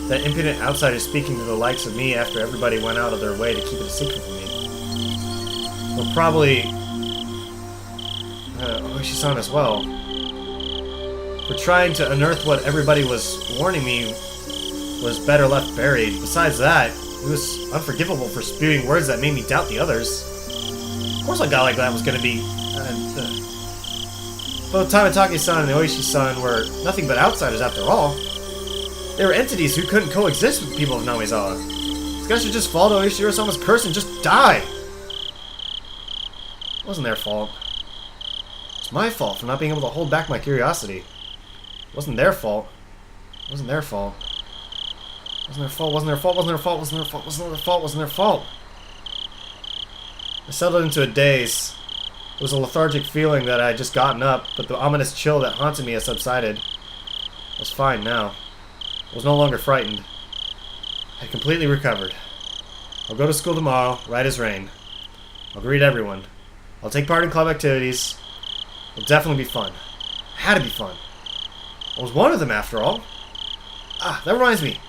That impudent outsider speaking to the likes of me after everybody went out of their way to keep it a secret from me. Well, probably Oishi-san as well. For trying to unearth what everybody was warning me was better left buried. Besides that, it was unforgivable for spewing words that made me doubt the others. Of course a guy like that was going to be... Both Tomitake-san and Oishi-san were nothing but outsiders after all. They were entities who couldn't coexist with people of Namizawa. These guys should just fall to Oshiro-sama's curse and just die! It wasn't their fault. It's my fault for not being able to hold back my curiosity. It wasn't their fault. It wasn't their fault. It wasn't their fault, wasn't their fault, wasn't their fault, wasn't their fault, wasn't their fault, wasn't their fault. I settled into a daze. It was a lethargic feeling that I had just gotten up, but the ominous chill that haunted me had subsided. I was fine now. I was no longer frightened. I had completely recovered. I'll go to school tomorrow, right as rain. I'll greet everyone. I'll take part in club activities. It'll definitely be fun. It had to be fun. I was one of them after all. Ah, that reminds me.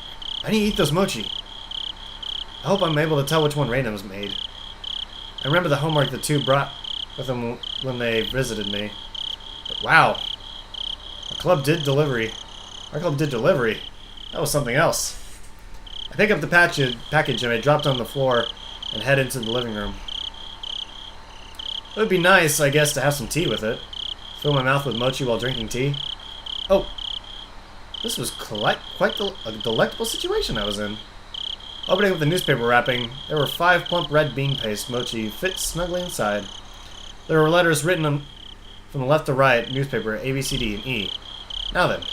I need to eat those mochi. I hope I'm able to tell which one Reina was made. I remember the homework the two brought with them when they visited me. But wow. Our club did delivery. That was something else. I pick up the package and I dropped on the floor and head into the living room. It would be nice, I guess, to have some tea with it. Fill my mouth with mochi while drinking tea. Oh, this was quite a delectable situation I was in. Opening up the newspaper wrapping, there were 5 plump red bean paste mochi fit snugly inside. There were letters written from the left to right, newspaper A, B, C, D, and E. Now then, it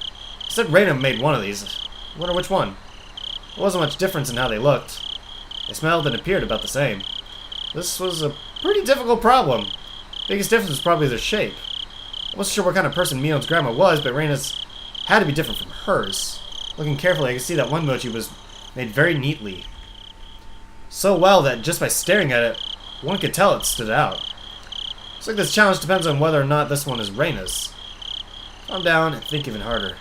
said Reina made one of these. I wonder which one. There wasn't much difference in how they looked. They smelled and appeared about the same. This was a pretty difficult problem. Biggest difference was probably their shape. I wasn't sure what kind of person Mion's grandma was, but Reina's had to be different from hers. Looking carefully, I could see that one mochi was made very neatly. So well that just by staring at it, one could tell it stood out. Looks like this challenge depends on whether or not this one is Reina's. Calm down and think even harder.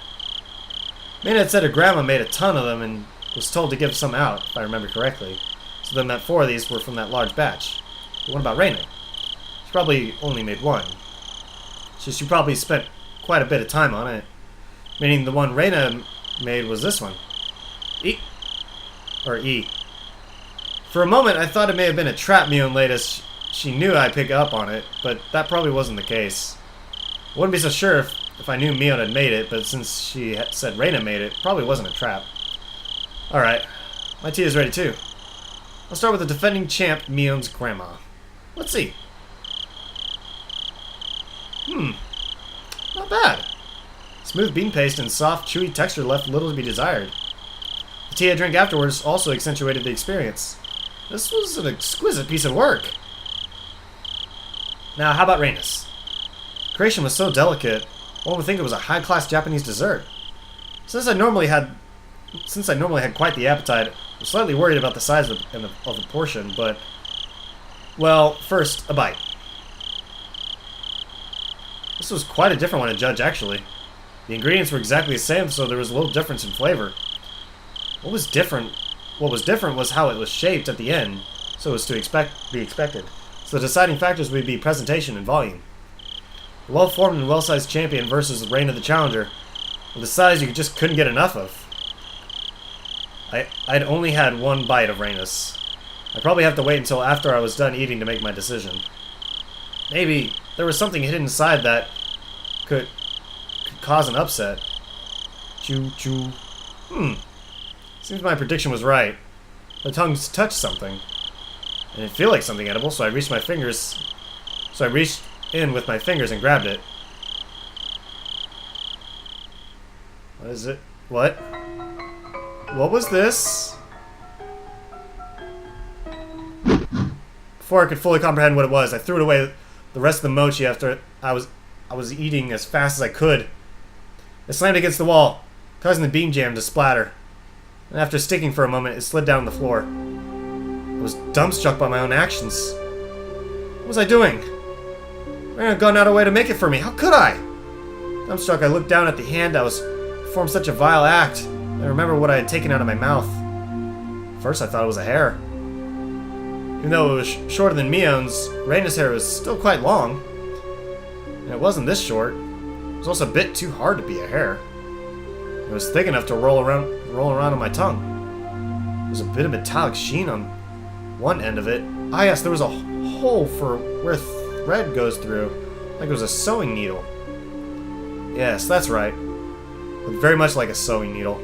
Reina had said her grandma made a ton of them and was told to give some out, if I remember correctly. So then that 4 of these were from that large batch. But what about Reina? She probably only made one. So she probably spent quite a bit of time on it. Meaning the one Reina made was this one. E. For a moment, I thought it may have been a trap Mion laid as she knew I'd pick up on it, but that probably wasn't the case. I wouldn't be so sure if I knew Mion had made it, but since she had said Reina made it, probably wasn't a trap. Alright, my tea is ready too. I'll start with the defending champ, Mion's grandma. Let's see. Not bad. Smooth bean paste and soft, chewy texture left little to be desired. The tea I drank afterwards also accentuated the experience. This was an exquisite piece of work. Now, how about Reina's? Creation was so delicate, one would think it was a high-class Japanese dessert. Since I normally had quite the appetite, I was slightly worried about the size of the portion, but... Well, first, a bite. This was quite a different one to judge, actually. The ingredients were exactly the same, so there was a little difference in flavor. What was different was how it was shaped at the end, so as to be expected. So the deciding factors would be presentation and volume. A well-formed and well-sized champion versus Reina the Challenger, with a size you just couldn't get enough of. I'd only had one bite of Reina's. I'd probably have to wait until after I was done eating to make my decision. Maybe there was something hidden inside that could cause an upset. Choo-choo. Seems my prediction was right. My tongue touched something. It didn't feel like something edible, so I reached in with my fingers and grabbed it. What is it? What? What was this? Before I could fully comprehend what it was, I threw it away the rest of the mochi after I was eating as fast as I could. It slammed against the wall, causing the bean jam to splatter. And after sticking for a moment, it slid down on the floor. I was dumbstruck by my own actions. What was I doing? Reina had gone out of her way to make it for me. How could I? Dumbstruck, I looked down at the hand that was performed such a vile act. I remember what I had taken out of my mouth. First, I thought it was a hair. Even though it was shorter than Mion's, Reina's hair was still quite long. And it wasn't this short. It was also a bit too hard to be a hair. It was thick enough to roll around on my tongue. There was a bit of metallic sheen on one end of it. Ah yes, there was a hole for where thread goes through, like it was a sewing needle. Yes, that's right. Looked very much like a sewing needle.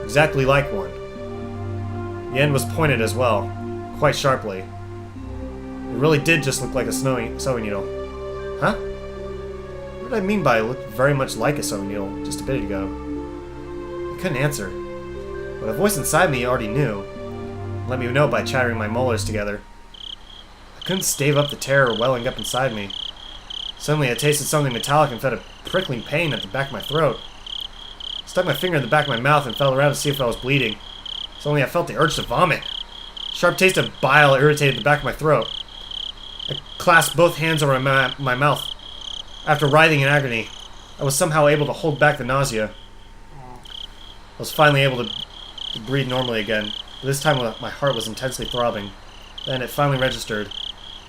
Exactly like one. The end was pointed as well, quite sharply. It really did just look like a sewing needle. Huh? What did I mean by it looked very much like a sewing needle just a bit ago? I couldn't answer. But a voice inside me already knew. Let me know by chattering my molars together. I couldn't stave up the terror welling up inside me. Suddenly I tasted something metallic and felt a prickling pain at the back of my throat. I stuck my finger in the back of my mouth and felt around to see if I was bleeding. Suddenly I felt the urge to vomit. A sharp taste of bile irritated the back of my throat. I clasped both hands over my mouth. After writhing in agony, I was somehow able to hold back the nausea. I was finally able to breathe normally again, but this time my heart was intensely throbbing. Then it finally registered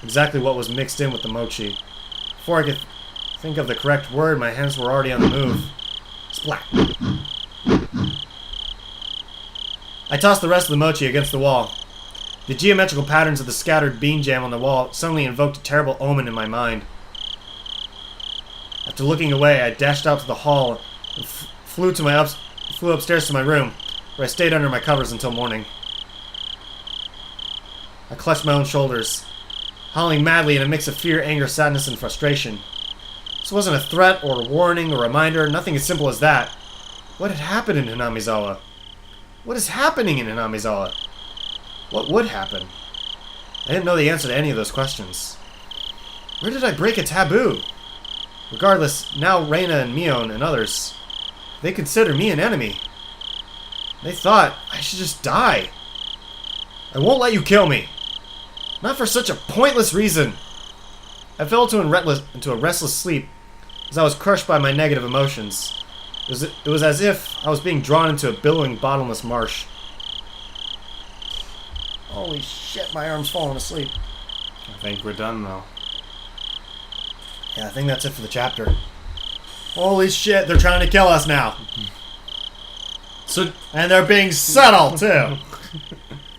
exactly what was mixed in with the mochi. Before I could think of the correct word, my hands were already on the move. Splat! I tossed the rest of the mochi against the wall. The geometrical patterns of the scattered bean jam on the wall suddenly invoked a terrible omen in my mind. After looking away, I dashed out to the hall and flew upstairs to my room, where I stayed under my covers until morning. I clutched my own shoulders, howling madly in a mix of fear, anger, sadness, and frustration. This wasn't a threat or a warning or reminder, nothing as simple as that. What had happened in Hinamizawa? What is happening in Hinamizawa? What would happen? I didn't know the answer to any of those questions. Where did I break a taboo? Regardless, now Reina and Mion and others, they consider me an enemy. They thought I should just die. I won't let you kill me. Not for such a pointless reason. I fell into a restless sleep as I was crushed by my negative emotions. It was as if I was being drawn into a billowing, bottomless marsh. Holy shit, my arm's falling asleep. I think we're done, though. Yeah, I think that's it for the chapter. Holy shit, they're trying to kill us now. And they're being subtle, too.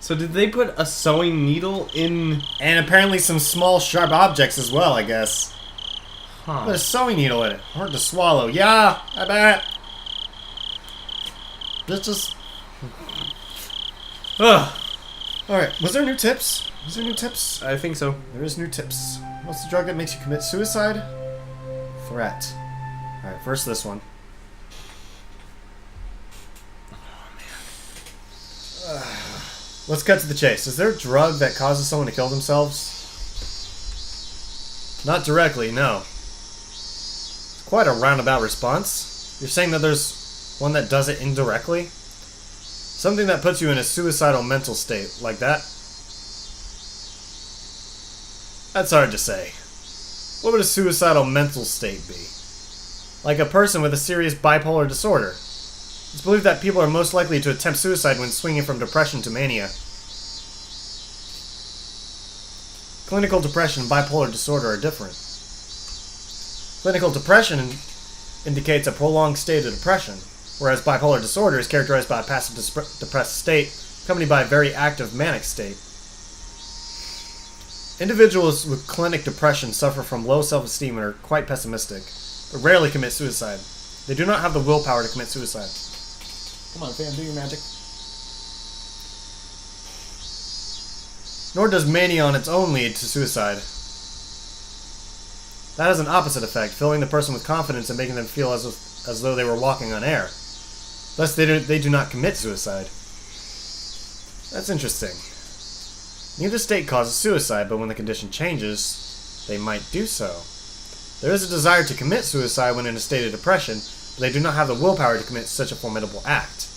So did they put a sewing needle in... And apparently some small, sharp objects as well, I guess. Huh. Put a sewing needle in it. Hard to swallow. Yeah, I bet. This just... Ugh. Alright, was there new tips? Was there new tips? I think so. There is new tips. What's the drug that makes you commit suicide? Threat. Alright, first this one. Let's cut to the chase. Is there a drug that causes someone to kill themselves? Not directly, no. It's quite a roundabout response. You're saying that there's one that does it indirectly? Something that puts you in a suicidal mental state, like that? That's hard to say. What would a suicidal mental state be? Like a person with a serious bipolar disorder. It's believed that people are most likely to attempt suicide when swinging from depression to mania. Clinical depression and bipolar disorder are different. Clinical depression indicates a prolonged state of depression, whereas bipolar disorder is characterized by a passive depressed state, accompanied by a very active manic state. Individuals with clinic depression suffer from low self-esteem and are quite pessimistic, but rarely commit suicide. They do not have the willpower to commit suicide. Come on, fam, do your magic. Nor does mania on its own lead to suicide. That has an opposite effect, filling the person with confidence and making them feel as though they were walking on air. Thus, they do not commit suicide. That's interesting. Neither state causes suicide, but when the condition changes, they might do so. There is a desire to commit suicide when in a state of depression, but they do not have the willpower to commit such a formidable act.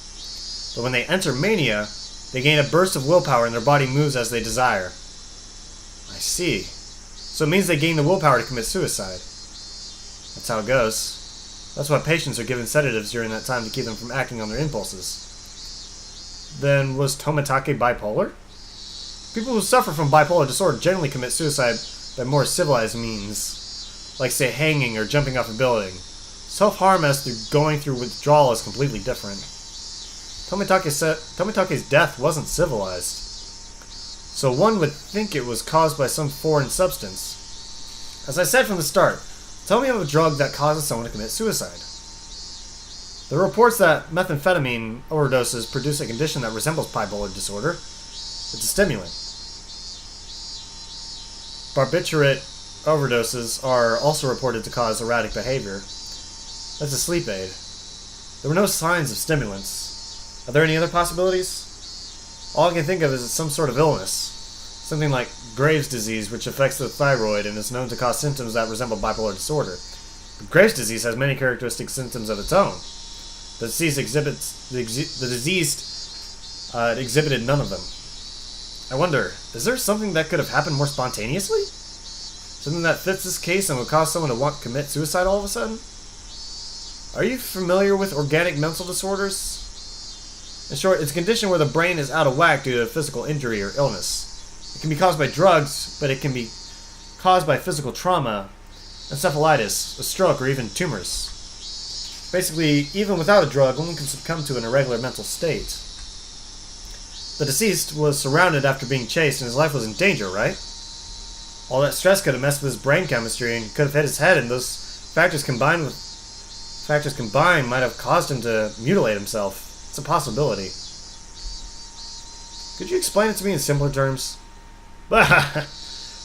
But when they enter mania, they gain a burst of willpower and their body moves as they desire. I see. So it means they gain the willpower to commit suicide. That's how it goes. That's why patients are given sedatives during that time to keep them from acting on their impulses. Then was Tomitake bipolar? People who suffer from bipolar disorder generally commit suicide by more civilized means, like say hanging or jumping off a building. Self-harm as through going through withdrawal is completely different. Tomitake's death wasn't civilized, so one would think it was caused by some foreign substance. As I said from the start, tell me of a drug that causes someone to commit suicide. There are reports that methamphetamine overdoses produce a condition that resembles bipolar disorder. It's a stimulant. Barbiturate overdoses are also reported to cause erratic behavior. That's a sleep aid. There were no signs of stimulants. Are there any other possibilities? All I can think of is some sort of illness. something like Graves' disease, which affects the thyroid and is known to cause symptoms that resemble bipolar disorder. But Graves' disease has many characteristic symptoms of its own. The disease exhibited none of them. I wonder, is there something that could have happened more spontaneously? Something that fits this case and would cause someone to want to commit suicide all of a sudden? Are you familiar with organic mental disorders? In short, it's a condition where the brain is out of whack due to physical injury or illness. It can be caused by drugs, but it can be caused by physical trauma, encephalitis, a stroke, or even tumors. Basically, even without a drug, one can succumb to an irregular mental state. The deceased was surrounded after being chased and his life was in danger, right? All that stress could have messed with his brain chemistry and could have hit his head, and those factors combined might have caused him to mutilate himself. It's a possibility. Could you explain it to me in simpler terms?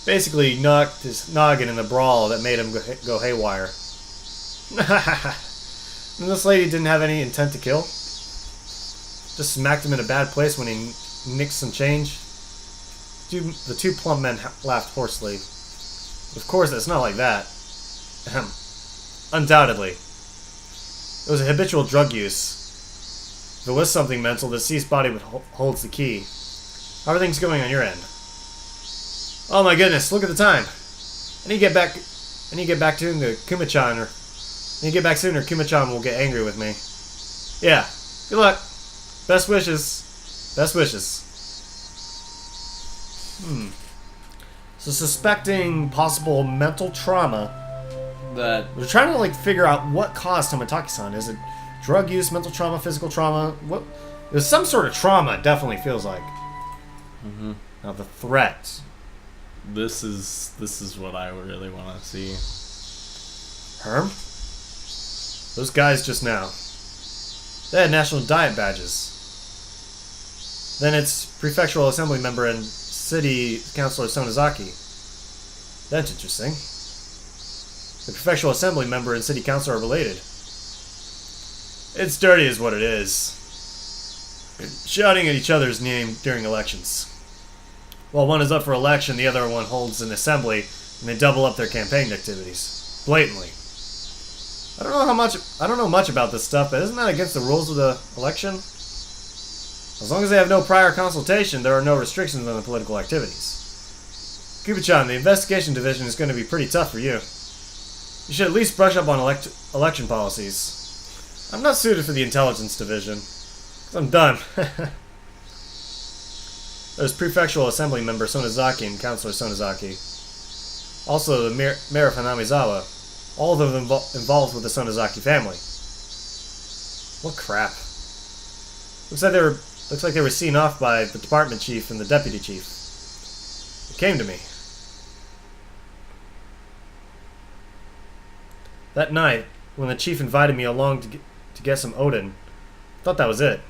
Basically knocked his noggin in a brawl that made him go haywire. And this lady didn't have any intent to kill? Just smacked him in a bad place when he nicked some change? The two plump men laughed hoarsely. Of course, it's not like that. Undoubtedly. It was a habitual drug use. If it was something mental, the deceased body holds the key. How are things going on your end? Oh my goodness, look at the time. I need to get back soon to Kuma-chan, or Kuma-chan will get angry with me. Yeah, good luck. Best wishes. Best wishes. So suspecting possible mental trauma, That we're trying to figure out what caused Tomitaki-san. Is it drug use, mental trauma, physical trauma? What? There's some sort of trauma. It definitely feels like. Now the threat. this is what I really want to see. Herm? Those guys just now. They had national diet badges. Then it's prefectural assembly member and city councilor Sonozaki. That's interesting. The prefectural assembly member and city councilor are related. It's dirty is what it is. Shouting at each other's name during elections. While one is up for election, the other one holds an assembly, and they double up their campaign activities. Blatantly. I don't know much about this stuff, but isn't that against the rules of the election? As long as they have no prior consultation, there are no restrictions on the political activities. Kuba-chan, the investigation division is going to be pretty tough for you. You should at least brush up on election policies. I'm not suited for the intelligence division. 'Cause I'm done. There's prefectural assembly member Sonozaki and councilor Sonozaki. Also the mayor of Hanamizawa. All of them involved with the Sonozaki family. What crap. Looks like they were seen off by the department chief and the deputy chief. It came to me. That night, when the chief invited me along to get some Odin, I thought that was it.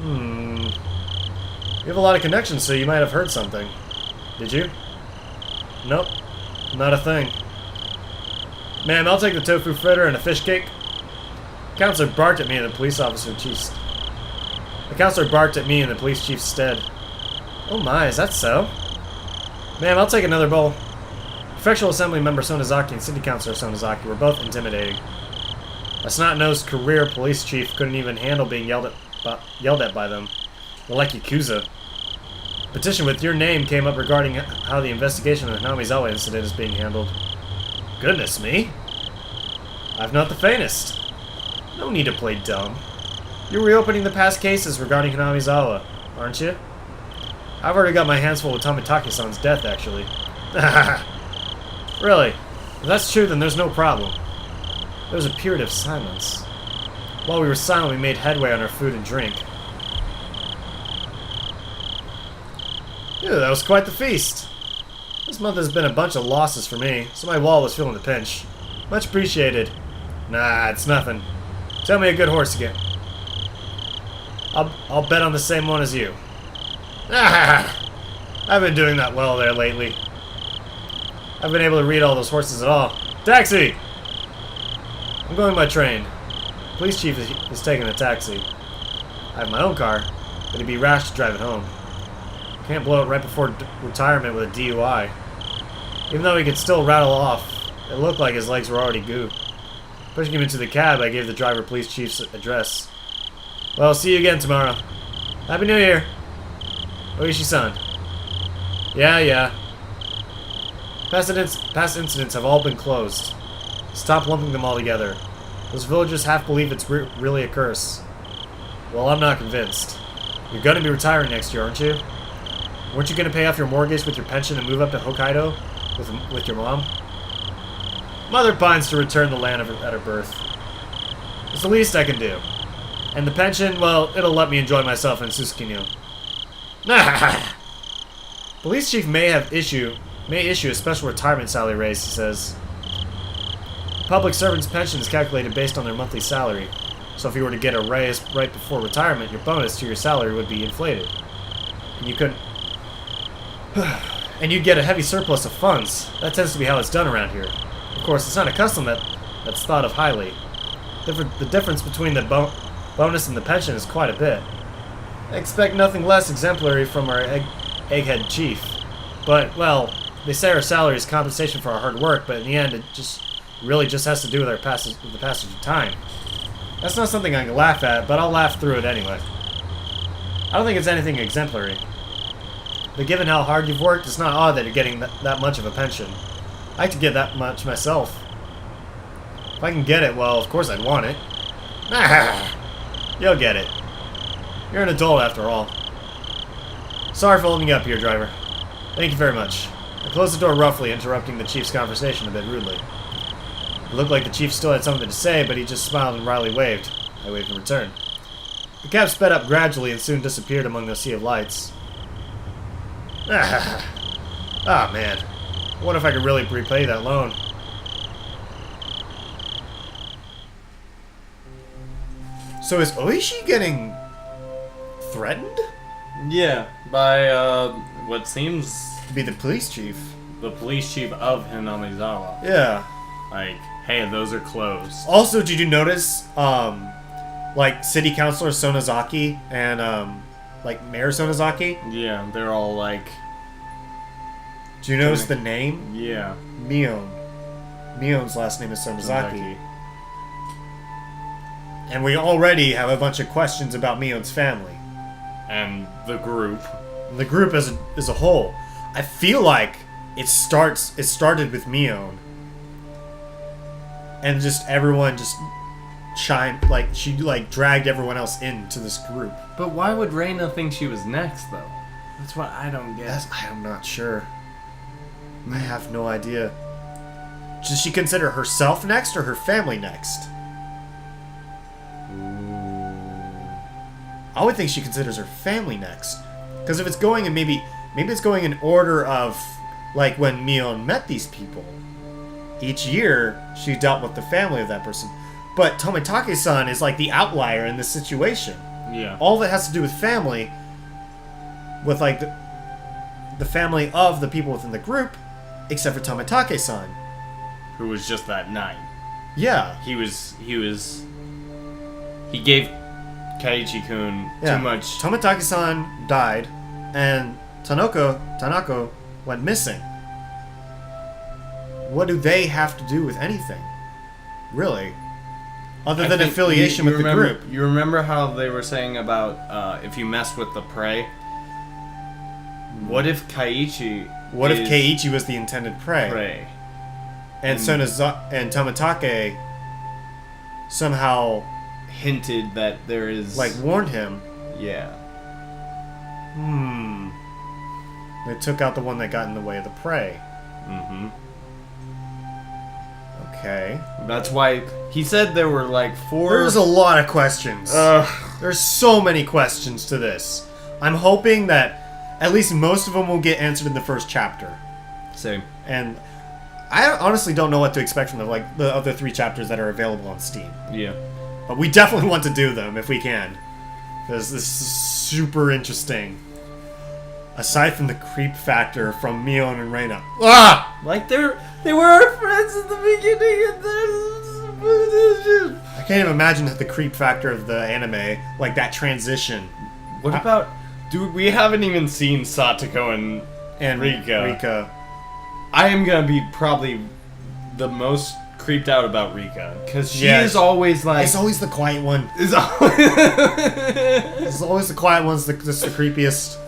You have a lot of connections, so you might have heard something. Did you? Nope. Not a thing. Ma'am, I'll take the tofu fritter and a fish cake. The counselor barked at me in the police chief's stead. Oh my, is that so? Ma'am, I'll take another bowl. Prefectural Assembly member Sonozaki and City Councilor Sonozaki were both intimidating. A snot-nosed career police chief couldn't even handle being yelled at by them. They're like Yakuza. A petition with your name came up regarding how the investigation of the Hanamizawa incident is being handled. Goodness me. I've not the faintest. No need to play dumb. You're reopening the past cases regarding Hanamizawa, aren't you? I've already got my hands full with Tomitaki-san's death, actually. Really? If that's true, then there's no problem. There was a period of silence. While we were silent, we made headway on our food and drink. Yeah, that was quite the feast. This month has been a bunch of losses for me, so my wallet was feeling the pinch. Much appreciated. Nah, it's nothing. Tell me a good horse again. I'll bet on the same one as you. Ah, I've been doing that well there lately. I've been able to read all those horses at all. Taxi! I'm going by train. Police chief is taking a taxi. I have my own car, but it'd be rash to drive it home. Can't blow it right before retirement with a DUI. Even though he could still rattle off, it looked like his legs were already goo. Pushing him into the cab, I gave the driver police chief's address. Well, see you again tomorrow. Happy New Year. Oishi-san. Yeah. Past incidents have all been closed. Stop lumping them all together. Those villagers half believe it's really a curse. Well, I'm not convinced. You're gonna be retiring next year, aren't you? Weren't you gonna pay off your mortgage with your pension and move up to Hokkaido with your mom? Mother pines to return the land at her birth. It's the least I can do. And the pension, well, it'll let me enjoy myself in Susukino. Police chief may issue a special retirement salary raise, he says. Public servants' pension is calculated based on their monthly salary. So if you were to get a raise right before retirement, your bonus to your salary would be inflated. And you'd get a heavy surplus of funds. That tends to be how it's done around here. Of course, it's not a custom that's thought of highly. The difference between the bonus and the pension is quite a bit. I expect nothing less exemplary from our egghead chief. But, well, they say our salary is compensation for our hard work, but in the end, it really just has to do with the passage of time. That's not something I can laugh at, but I'll laugh through it anyway. I don't think it's anything exemplary. But given how hard you've worked, it's not odd that you're getting that much of a pension. I like to get that much myself. If I can get it, well, of course I'd want it. You'll get it. You're an adult after all. Sorry for holding you up here, driver. Thank you very much. I closed the door roughly, interrupting the chief's conversation a bit rudely. It looked like the chief still had something to say, but he just smiled and wryly waved. I waved in return. The cab sped up gradually and soon disappeared among the sea of lights. Ah, man. I wonder if I could really repay that loan. So is Oishi getting threatened? Yeah, by what seems To be the police chief. the police chief of Hinamizawa. Yeah. Like, hey, those are closed. Also, did you notice, like, City Councilor Sonozaki and, like, Mayor Sonozaki? Yeah, they're all like, Do you notice the name? yeah. Mion. Mion's last name is Sonozaki. And we already have a bunch of questions about Mion's family. And the group. The group as a whole. I feel like it started with Mion. And just everyone just she dragged everyone else into this group. But why would Reina think she was next, though? That's what I don't get. I'm not sure. I have no idea. Does she consider herself next or her family next? I would think she considers her family next. Because if it's going in maybe it's going in order of like when Mion met these people. Each year she dealt with the family of that person. But Tomitake-san is like the outlier in this situation. Yeah. All that has to do with family, with like the family of the people within the group, except for Tomitake-san. Who was just that night. Yeah. He gave Kaiichi-kun too much. Tomitake-san died, and Tanako went missing. What do they have to do with anything? Really? Other than affiliation with the group. You remember how they were saying about if you mess with the prey? What if Kaiichi if Keiichi was the intended prey? And Tomitake somehow hinted that there is... like, warned him. Yeah. They took out the one that got in the way of the prey. Mm-hmm. Okay. That's why he said there were like 4... There's a lot of questions. There's so many questions to this. I'm hoping that at least most of them will get answered in the first chapter. Same. And I honestly don't know what to expect from the other 3 chapters that are available on Steam. Yeah. But we definitely want to do them if we can. Because this is super interesting. Aside from the creep factor from Mion and Reina. Ah! Like they were our friends in the beginning and then... I can't even imagine the creep factor of the anime, like that transition. What about... Dude, we haven't even seen Satoko and Rika. I am gonna be probably the most creeped out about Rika. Because she is always like... It's always the quiet one. Is always... It's always the quiet one's just the creepiest.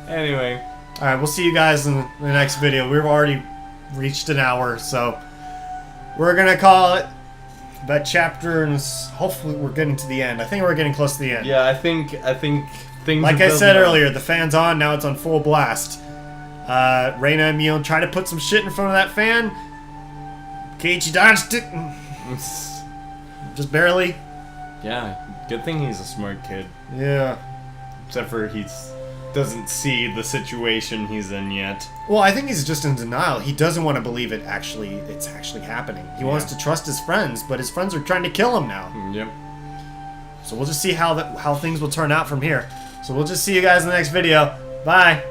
Anyway. Alright, we'll see you guys in the next video. We've already reached an hour, so... We're gonna call it that chapter, and hopefully we're getting to the end. I think we're getting close to the end. Yeah, I think things... Like I said earlier, the fan's on, now it's on full blast. Reina and Mio try to put some shit in front of that fan. Keiichi dodged it. Just barely. Yeah, good thing he's a smart kid. Yeah. Except for doesn't see the situation he's in yet. Well, I think he's just in denial. He doesn't want to believe it's actually happening. He wants to trust his friends, but his friends are trying to kill him now. Yep. So we'll just see how things will turn out from here. So we'll just see you guys in the next video. Bye.